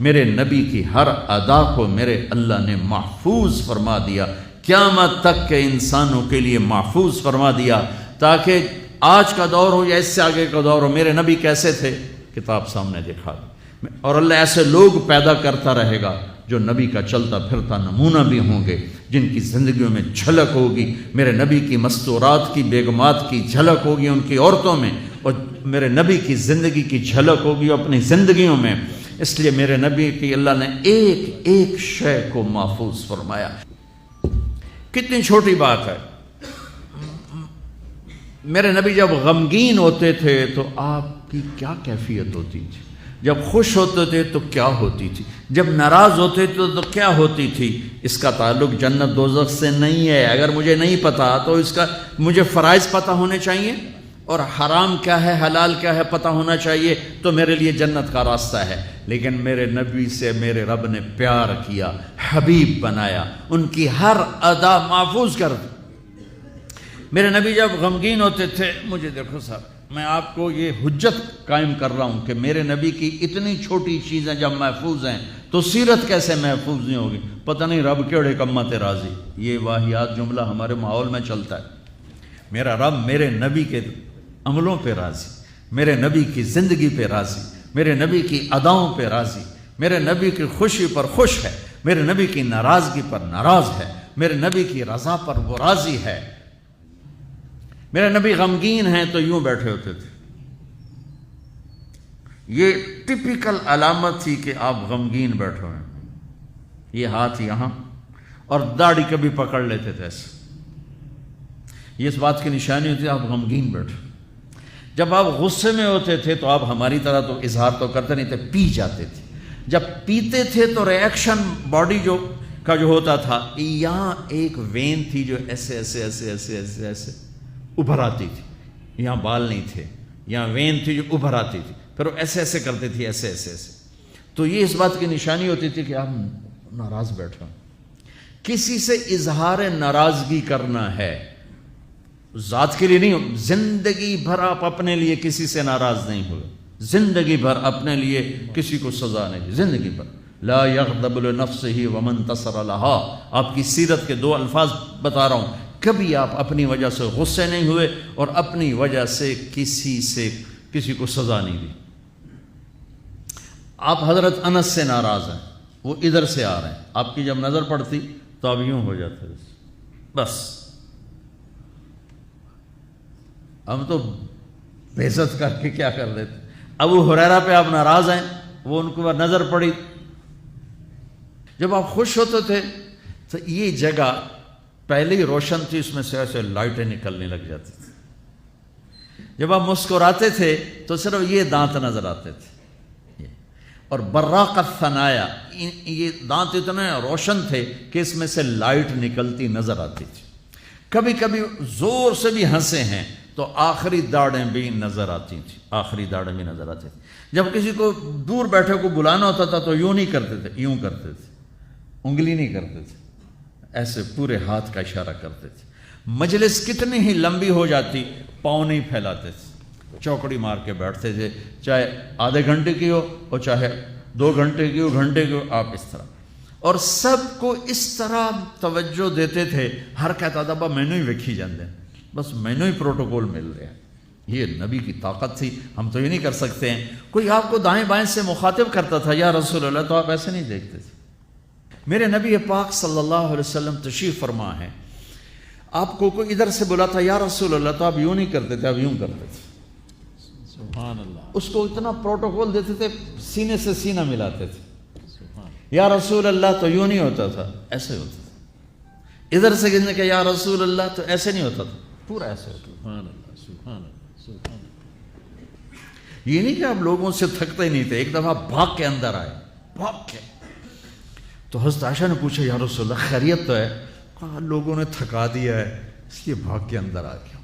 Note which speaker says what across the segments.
Speaker 1: میرے نبی کی ہر ادا کو میرے اللہ نے محفوظ فرما دیا، قیامت تک کے انسانوں کے لیے محفوظ فرما دیا، تاکہ آج کا دور ہو یا اس سے آگے کا دور ہو، میرے نبی کیسے تھے کتاب سامنے دکھا دی، اور اللہ ایسے لوگ پیدا کرتا رہے گا جو نبی کا چلتا پھرتا نمونہ بھی ہوں گے، جن کی زندگیوں میں جھلک ہوگی میرے نبی کی مستورات کی، بیگمات کی جھلک ہوگی ان کی عورتوں میں، اور میرے نبی کی زندگی کی جھلک ہوگی اپنی زندگیوں میں۔ اس لیے میرے نبی کی اللہ نے ایک ایک شے کو محفوظ فرمایا۔ کتنی چھوٹی بات ہے، میرے نبی جب غمگین ہوتے تھے تو آپ کی کیا کیفیت ہوتی تھی، جب خوش ہوتے تھے تو کیا ہوتی تھی، جب ناراض ہوتے تھے تو کیا ہوتی تھی۔ اس کا تعلق جنت دوزخ سے نہیں ہے، اگر مجھے نہیں پتا تو اس کا مجھے فرائض پتہ ہونے چاہیے، اور حرام کیا ہے حلال کیا ہے پتہ ہونا چاہیے، تو میرے لیے جنت کا راستہ ہے۔ لیکن میرے نبی سے میرے رب نے پیار کیا، حبیب بنایا، ان کی ہر ادا محفوظ کر دی۔ میرے نبی جب غمگین ہوتے تھے، مجھے دیکھو صاحب، میں آپ کو یہ حجت قائم کر رہا ہوں کہ میرے نبی کی اتنی چھوٹی چیزیں جب محفوظ ہیں تو سیرت کیسے محفوظ نہیں ہوگی۔ پتہ نہیں رب کیڑے کمت راضی، یہ واہیات جملہ ہمارے ماحول میں چلتا ہے۔ میرا رب میرے نبی کے عملوں پہ راضی، میرے نبی کی زندگی پہ راضی، میرے نبی کی اداؤں پہ راضی، میرے نبی کی خوشی پر خوش ہے، میرے نبی کی ناراضگی پر ناراض ہے، میرے نبی کی رضا پر وہ راضی ہے۔ میرے نبی غمگین ہیں تو یوں بیٹھے ہوتے تھے، یہ ٹپیکل علامت تھی کہ آپ غمگین بیٹھے ہیں، یہ ہاتھ یہاں، اور داڑھی کبھی پکڑ لیتے تھے ایسے، یہ اس بات کی نشانی ہوتی ہے آپ غمگین بیٹھے۔ جب آپ غصے میں ہوتے تھے تو آپ ہماری طرح تو اظہار تو کرتے نہیں تھے، پی جاتے تھے۔ جب پیتے تھے تو ریئیکشن باڈی کا جو ہوتا تھا، یہاں ایک وین تھی جو ایسے ایسے ایسے ایسے ایسے ایسے ابھر آتی تھی، یہاں بال نہیں تھے، یہاں وین تھی جو ابھر آتی تھی، پھر وہ ایسے ایسے کرتے تھے، ایسے ایسے ایسے۔ تو یہ اس بات کی نشانی ہوتی تھی کہ آپ ناراض بیٹھے ہیں۔ کسی سے اظہار ناراضگی کرنا ہے، ذات کے لیے نہیں، زندگی بھر آپ اپنے لیے کسی سے ناراض نہیں ہوئے، زندگی بھر اپنے لیے کسی کو سزا نہیں دی، زندگی بھر۔ لا یغضب لنفسہ ومن انتصر لہا، آپ کی سیرت کے دو الفاظ بتا رہا ہوں، کبھی آپ اپنی وجہ سے غصے نہیں ہوئے اور اپنی وجہ سے کسی کو سزا نہیں دی۔ آپ حضرت انس سے ناراض ہیں، وہ ادھر سے آ رہے ہیں، آپ کی جب نظر پڑتی تو آپ یوں ہو جاتے، بس ہم تو بے عزت کر کے کیا کر دیتے۔ ابو ہریرہ پہ آپ ناراض ہیں، وہ ان کو نظر پڑی، جب آپ خوش ہوتے تھے تو یہ جگہ پہلے ہی روشن تھی، اس میں سے ایسے لائٹیں نکلنے لگ جاتی تھی۔ جب آپ مسکراتے تھے تو صرف یہ دانت نظر آتے تھے، اور براق الثنایا، یہ دانت اتنے روشن تھے کہ اس میں سے لائٹ نکلتی نظر آتی تھی۔ کبھی کبھی زور سے بھی ہنسے ہیں تو آخری داڑیں بھی نظر آتی تھیں، آخری داڑیں بھی نظر آتی تھیں۔ جب کسی کو دور بیٹھے کو بلانا ہوتا تھا تو یوں نہیں کرتے تھے، یوں کرتے تھے، انگلی نہیں کرتے تھے، ایسے پورے ہاتھ کا اشارہ کرتے تھے۔ مجلس کتنی ہی لمبی ہو جاتی، پاؤں نہیں پھیلاتے تھے، چوکڑی مار کے بیٹھتے تھے، چاہے آدھے گھنٹے کی ہو اور چاہے 2 گھنٹے کی ہو، گھنٹے کی ہو، آپ اس طرح، اور سب کو اس طرح توجہ دیتے تھے۔ ہر کہتا تھا با مینوں ہی ویکھی جاندے، بس مینوں ہی پروٹوکول مل رہا ہے۔ یہ نبی کی طاقت تھی، ہم تو یہ نہیں کر سکتے ہیں۔ کوئی آپ کو دائیں بائیں سے مخاطب کرتا تھا یا رسول اللہ، تو آپ ایسے نہیں دیکھتے تھے۔ میرے نبی پاک صلی اللہ علیہ وسلم تشریف فرما ہے، آپ کو کوئی ادھر سے بلاتا یا رسول اللہ، تو آپ یوں نہیں کرتے تھے، آپ یوں کرتے تھے۔
Speaker 2: سبحان اللہ،
Speaker 1: اس کو اتنا پروٹوکول دیتے تھے، سینے سے سینہ ملاتے تھے۔ یا رسول اللہ تو یوں نہیں ہوتا تھا، ایسے ہوتا تھا۔ ادھر سے کہنے کہ یا رسول اللہ تو ایسے نہیں ہوتا تھا، پورا ایسے ہوتا تھا۔
Speaker 2: سبحان اللہ، سبحان اللہ، سبحان اللہ۔
Speaker 1: یہ نہیں کہ آپ لوگوں سے تھکتے ہی نہیں تھے، ایک دفعہ بھاگ کے اندر آئے، بھاگ کے، تو حضرت عائشہ نے پوچھا یا رسول اللہ خیریت تو ہے؟ کہا لوگوں نے تھکا دیا ہے اس لیے بھاگ کے اندر آ گیا۔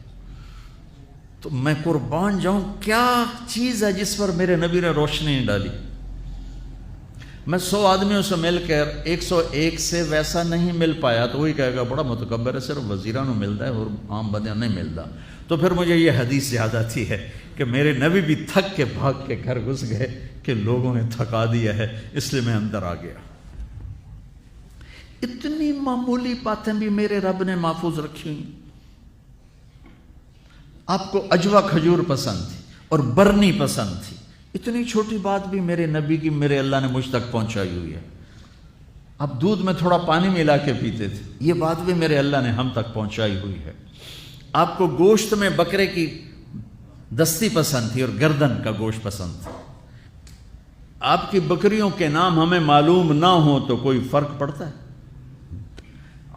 Speaker 1: تو میں قربان جاؤں، کیا چیز ہے جس پر میرے نبی نے روشنی نہیں ڈالی؟ میں 100 آدمیوں سے مل کر 101 سے ویسا نہیں مل پایا تو وہی کہے گا بڑا متکبر ہے، صرف وزیران کو ملتا ہے اور عام بندیاں نہیں ملتا۔ تو پھر مجھے یہ حدیث یاد آتی ہے کہ میرے نبی بھی تھک کے بھاگ کے گھر گھس گئے کہ لوگوں نے تھکا دیا ہے، اس لیے میں اندر آ گیا۔ اتنی معمولی باتیں بھی میرے رب نے محفوظ رکھی ہوئی۔ آپ کو اجوا کھجور پسند تھی اور برنی پسند تھی، اتنی چھوٹی بات بھی میرے نبی کی میرے اللہ نے مجھ تک پہنچائی ہوئی ہے۔ آپ دودھ میں تھوڑا پانی ملا کے پیتے تھے، یہ بات بھی میرے اللہ نے ہم تک پہنچائی ہوئی ہے۔ آپ کو گوشت میں بکرے کی دستی پسند تھی اور گردن کا گوشت پسند تھا۔ آپ کی بکریوں کے نام ہمیں معلوم نہ ہو تو کوئی فرق پڑتا ہے؟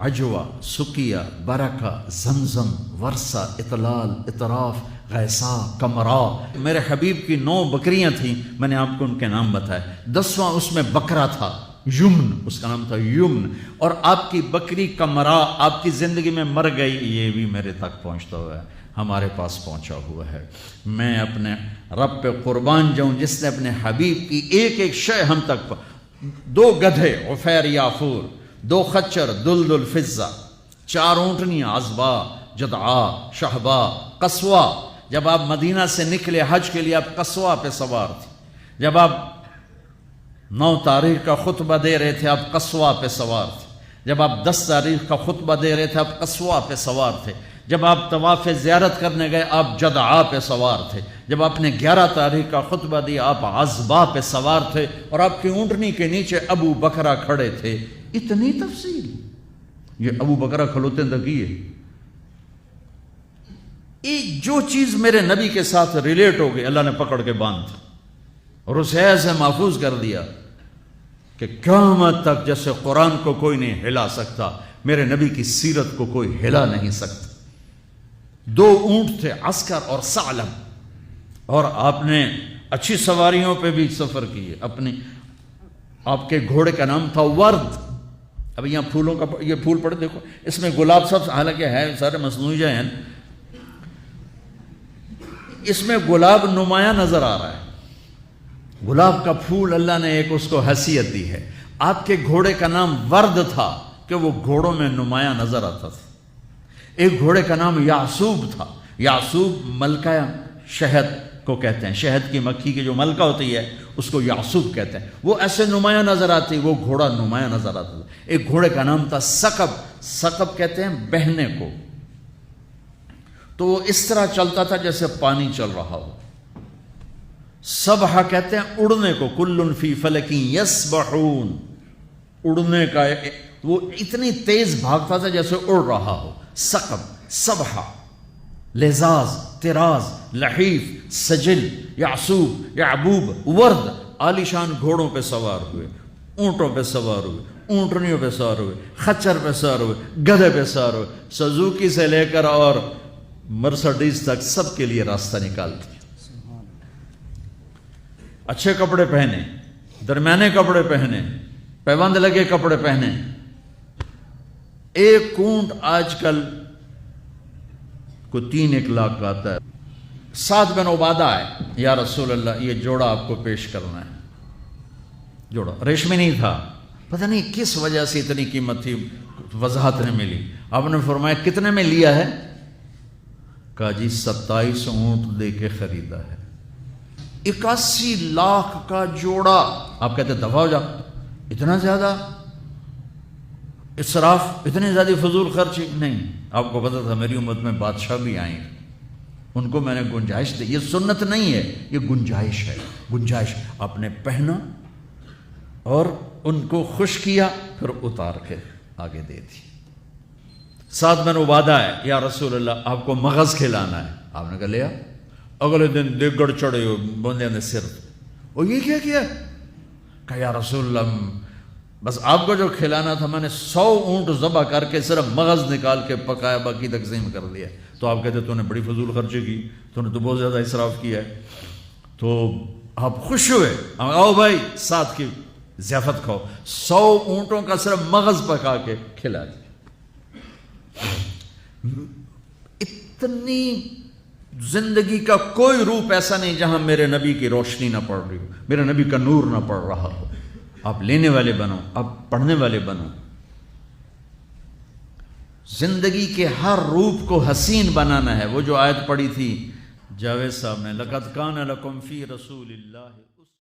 Speaker 1: عجوا، سکیہ، برکہ، زمزم، ورثہ، اطلال، اطراف، غیسا، کمرا، میرے حبیب کی 9 بکریاں تھیں، میں نے آپ کو ان کے نام بتائے۔ 10واں اس میں بکرا تھا، یمن، اس کا نام تھا یمن، اور آپ کی بکری کمرا آپ کی زندگی میں مر گئی، یہ بھی میرے تک پہنچتا ہوا ہے، ہمارے پاس پہنچا ہوا ہے۔ میں اپنے رب پہ قربان جاؤں جس نے اپنے حبیب کی ایک ایک شے ہم تک 2 گدھے عفیر یافور، 2 خچر دلدل فضہ، 4 اونٹنیاں عذبا، جدعا، شہبا، قصوا۔ جب آپ مدینہ سے نکلے حج کے لیے آپ قصوا پہ سوار تھے، جب آپ 9 تاریخ کا خطبہ دے رہے تھے آپ قصوا پہ سوار تھے، جب آپ 10 تاریخ کا خطبہ دے رہے تھے آپ قصوا پہ سوار تھے، جب آپ طواف زیارت کرنے گئے آپ جدعا پہ سوار تھے، جب آپ نے 11 تاریخ کا خطبہ دیا آپ عذبا پہ سوار تھے، اور آپ کی اونٹنی کے نیچے ابو بکرہ کھڑے تھے۔ اتنی تفصیل، یہ ابو بکرہ کھلوتے تک ہے۔ ایک جو چیز میرے نبی کے ساتھ ریلیٹ ہو گئی اللہ نے پکڑ کے باندھ اور اسے ایسے محفوظ کر دیا کہ قیامت تک جیسے قرآن کو کوئی نہیں ہلا سکتا، میرے نبی کی سیرت کو کوئی ہلا نہیں سکتا۔ 2 اونٹ تھے، عسکر اور ثعلب، اور آپ نے اچھی سواریوں پہ بھی سفر کیے۔ آپ کے گھوڑے کا نام تھا ورد۔ اب یہاں پھولوں کا یہ پھول پڑے دیکھو، اس میں گلاب سب حالانکہ ہے سارے مصنوعی ہیں، اس میں گلاب نمایاں نظر آ رہا ہے۔ گلاب کا پھول اللہ نے ایک اس کو حیثیت دی ہے۔ آپ کے گھوڑے کا نام ورد تھا کہ وہ گھوڑوں میں نمایاں نظر آتا تھا۔ ایک گھوڑے کا نام یعصوب تھا۔ یعصوب ملکہ شہد کو کہتے ہیں، شہد کی مکھی کی جو ملکہ ہوتی ہے اس کو یعصوب کہتے ہیں، وہ ایسے نمایاں نظر آتی، وہ گھوڑا نمایاں نظر آتا تھا۔ ایک گھوڑے کا نام تھا ثقب، ثقب کہتے ہیں بہنے کو، تو وہ اس طرح چلتا تھا جیسے پانی چل رہا ہو۔ سبحہ کہتے ہیں اڑنے کو، کل فی فلک یسبحون، اڑنے کا، وہ اتنی تیز بھاگتا تھا جیسے اڑ رہا ہو۔ ثقب، سبحہ، لزاز، طراز، لحیف، سجل، یعصوب، یعبوب، ورد، عالیشان گھوڑوں پہ سوار ہوئے، اونٹوں پہ سوار ہوئے، اونٹنیوں پہ سوار ہوئے، خچر پہ سوار ہوئے، گدھے پہ سوار ہوئے، سزوکی سے لے کر اور مرسڈیز تک سب کے لیے راستہ نکالتی۔ اچھے کپڑے پہنے، درمیانے کپڑے پہنے، پیوند لگے کپڑے پہنے۔ ایک اونٹ آج کل کو 3 لاکھ کا آتا ہے۔ سعد بن عبادہ آئے، یا رسول اللہ یہ جوڑا آپ کو پیش کرنا ہے۔ جوڑا ریشمی نہیں تھا، پتہ نہیں کس وجہ سے اتنی قیمت تھی، وضاحت نہیں ملی۔ آپ نے فرمایا کتنے میں لیا ہے؟ کہا جی 27 اونٹ دے کے خریدا ہے۔ 81 لاکھ کا جوڑا۔ آپ کہتے دفع ہو جا، اتنا زیادہ اسراف، اتنی زیادہ فضول خرچی نہیں۔ آپ کو پتہ تھا میری امت میں بادشاہ بھی آئیں، ان کو میں نے گنجائش دی۔ یہ سنت نہیں ہے، یہ گنجائش ہے، گنجائش۔ آپ نے پہنا اور ان کو خوش کیا، پھر اتار کے آگے دے دی۔ سعد بن عبادہ ہے، یا رسول اللہ آپ کو مغز کھلانا ہے۔ آپ نے کہا لیا۔ اگلے دن دیگڑ چڑھے ہو بندے نے سر، اور یہ کیا کیا؟ کہا یا رسول اللہ بس آپ کو جو کھلانا تھا میں نے 100 اونٹ ذبح کر کے صرف مغز نکال کے پکایا، باقی تقسیم کر دیا۔ تو آپ کہتے تو نے بڑی فضول خرچی کی، تو نے تو بہت زیادہ اسراف کیا ہے۔ تو آپ خوش ہوئے، آؤ بھائی ساتھ کی ضیافت کھاؤ۔ 100 اونٹوں کا صرف مغز پکا کے کھلا دیا۔ اتنی زندگی کا کوئی روپ ایسا نہیں جہاں میرے نبی کی روشنی نہ پڑ رہی ہو، میرے نبی کا نور نہ پڑ رہا ہو۔ آپ لینے والے بنو، آپ پڑھنے والے بنو۔ زندگی کے ہر روپ کو حسین بنانا ہے۔ وہ جو آیت پڑھی تھی جاوید صاحب نے، لَقَدْ كَانَ لَكُمْ فِي رَسُولِ اللَّهِ